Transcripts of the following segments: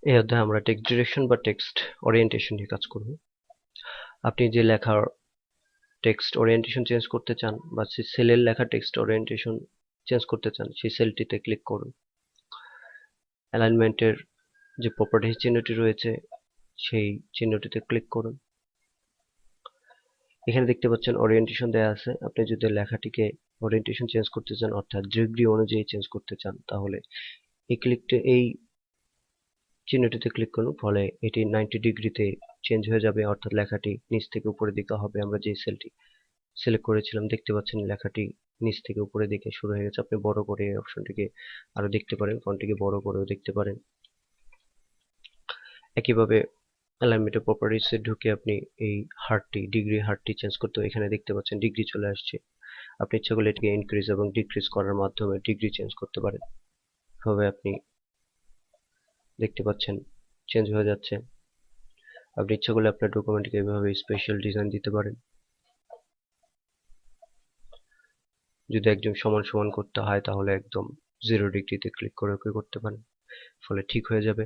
এই অধ্যায়ে আমরা টেক্সট ডিরেকশন বা টেক্সট ওরিয়েন্টেশন নিয়ে কাজ করব। আপনি যে লেখার টেক্সট ওরিয়েন্টেশন চেঞ্জ করতে চান বা সেলের লেখা টেক্সট ওরিয়েন্টেশন চেঞ্জ করতে চান, সেই সেলটিতে ক্লিক করুন। অ্যালাইনমেন্টের যে প্রপার্টিজ চিহ্নটি রয়েছে সেই চিহ্নটিতে ক্লিক করুন। এখানে দেখতে পাচ্ছেন ওরিয়েন্টেশন দেওয়া আছে। আপনি যদি লেখাটিকে ওরিয়েন্টেশন চেঞ্জ করতে চান, অর্থাৎ ডিগ্রি অনুযায়ী চেঞ্জ করতে চান, তাহলে এই চিহ্নটিতে ক্লিক করুন। ফলে এটি 90 ডিগ্রিতে চেঞ্জ হয়ে যাবে, অর্থাৎ লেখাটি নিচ থেকে উপরের দিকে হবে। আমরা যে সেলটি সিলেক্ট করেছিলাম, দেখতে পাচ্ছেন লেখাটি নিচ থেকে উপরের দিকে শুরু হয়ে গেছে। আপনি বড় করে এই অপশনটিকে আরো দেখতে পারেন, ফন্টটিকে বড় করেও দেখতে পারেন। একইভাবে অ্যালাইনমেন্টের প্রপার্টিসে ঢুকে আপনি এই ডিগ্রি হারটি চেঞ্জ করতে, এখানে দেখতে পাচ্ছেন ডিগ্রি চলে আসছে। আপনি ইচ্ছা করলে এটিকে ইনক্রিজ এবং ডিক্রিজ করার মাধ্যমে ডিগ্রি চেঞ্জ করতে পারেন। এভাবে আপনি দেখতে পাচ্ছেন চেঞ্জ হয়ে যাচ্ছে। আপনি ইচ্ছা করলে আপনার ডকুমেন্টকে এভাবে স্পেশাল ডিজাইন দিতে পারেন। যদি একদম সমান সমান করতে হয়, তাহলে একদম 0 ডিগ্রিতে ক্লিক করে ওকে করতে পারেন, ফলে ঠিক হয়ে যাবে।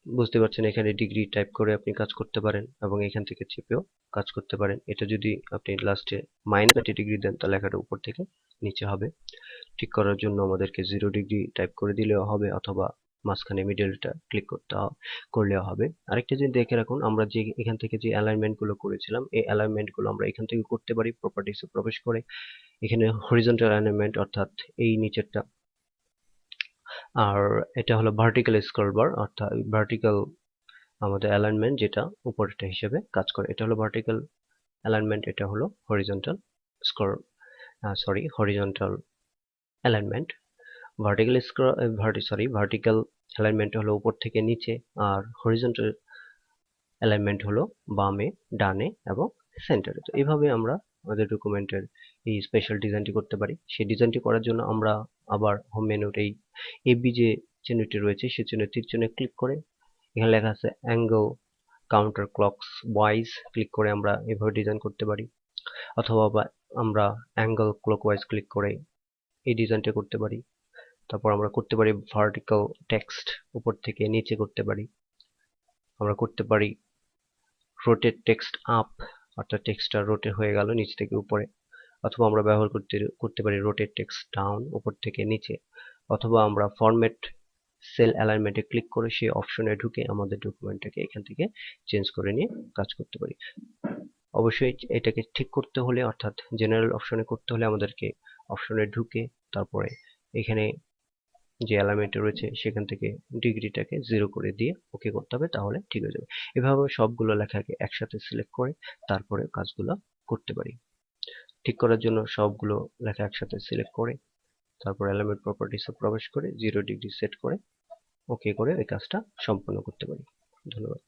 বুঝতে পারছেন, এখানে ডিগ্রি টাইপ করে আপনি কাজ করতে পারেন এবং এখান থেকে চেপেও কাজ করতে পারেন। এটা যদি আপনি লাস্টে -90 ডিগ্রি দেন, তাহলে লেখাটা উপর থেকে নিচে হবে। ঠিক করার জন্য আমাদেরকে 0 ডিগ্রি টাইপ করে দিলেও হবে, অথবা মাঝখানে মিডলটা ক্লিক করলেও হবে। আরেকটা জিনিস দেখে রাখুন, আমরা যে এখান থেকে যে অ্যালাইনমেন্ট গুলো করেছিলাম, এই অ্যালাইনমেন্ট গুলো আমরা এখান থেকে করতে পারি প্রপার্টিসে প্রবেশ করে। এখানে হরিজন্টাল অ্যালাইনমেন্ট, অর্থাৎ এই নিচেরটা, আর এটা হলো ভার্টিক্যাল স্ক্রল বার, অর্থাৎ ভার্টিক্যাল আমাদের অ্যালাইনমেন্ট, যেটা উপরেরটা হিসেবে কাজ করে। এটা হলো ভার্টিক্যাল অ্যালাইনমেন্ট, এটা হলো horizontal scroll horizontal alignment. Vertical alignment হলো উপর থেকে নিচে, আর হরিজন্টাল অ্যালাইনমেন্ট হলো বামে, ডানে এবং সেন্টারে। তো এইভাবে আমরা আমাদের ডকুমেন্টের এই স্পেশাল ডিজাইনটি করতে পারি। সেই ডিজাইনটি করার জন্য আমরা আবার হোম মেনুর এই এবি যে চিহ্নটি রয়েছে, সেই চিহ্নের তীর চিহ্নে ক্লিক করে এখানে লেখা আছে angle counter clocks wise click করে আমরা এভাবে ডিজাইন করতে পারি, অথবা আমরা অ্যাঙ্গেল ক্লকওয়াইজ ক্লিক করে এই ডিজাইনটা করতে পারি। তারপর আমরা করতে পারি ভার্টিক্যাল টেক্সট, উপর থেকে নিচে করতে পারি। আমরা করতে পারি রোটেট টেক্সট আপ, অর্থাৎ টেক্সটটা রোটেট হয়ে গেল নিচ থেকে উপরে। অথবা আমরা ব্যবহার করতে পারি রোটেট টেক্সট ডাউন, উপর থেকে নিচে। অথবা আমরা ফরম্যাট সেল অ্যালাইনমেন্টে ক্লিক করে সেই অপশনে ঢুকে আমাদের ডকুমেন্টটাকে এখান থেকে চেঞ্জ করে নিয়ে কাজ করতে পারি। অবশ্যই এটাকে ঠিক করতে হলে, অর্থাৎ জেনারেল অপশনে করতে হলে, আমাদেরকে অপশনে ঢুকে তারপরে এখানে যে অ্যালাইনমেন্ট রয়েছে সেখান থেকে ডিগ্রিটাকে 0 করে দিয়ে ওকে করতে হবে, তাহলে ঠিক হয়ে যাবে। এভাবে সবগুলো লেখাকে একসাথে সিলেক্ট করে তারপরে কাজগুলো করতে পারি। ঠিক করার জন্য সবগুলো লেখা একসাথে সিলেক্ট করে তারপর অ্যালাইনমেন্ট প্রপার্টিসে প্রবেশ করে 0 ডিগ্রি সেট করে ওকে করে এই কাজটা সম্পন্ন করতে পারি। ধন্যবাদ।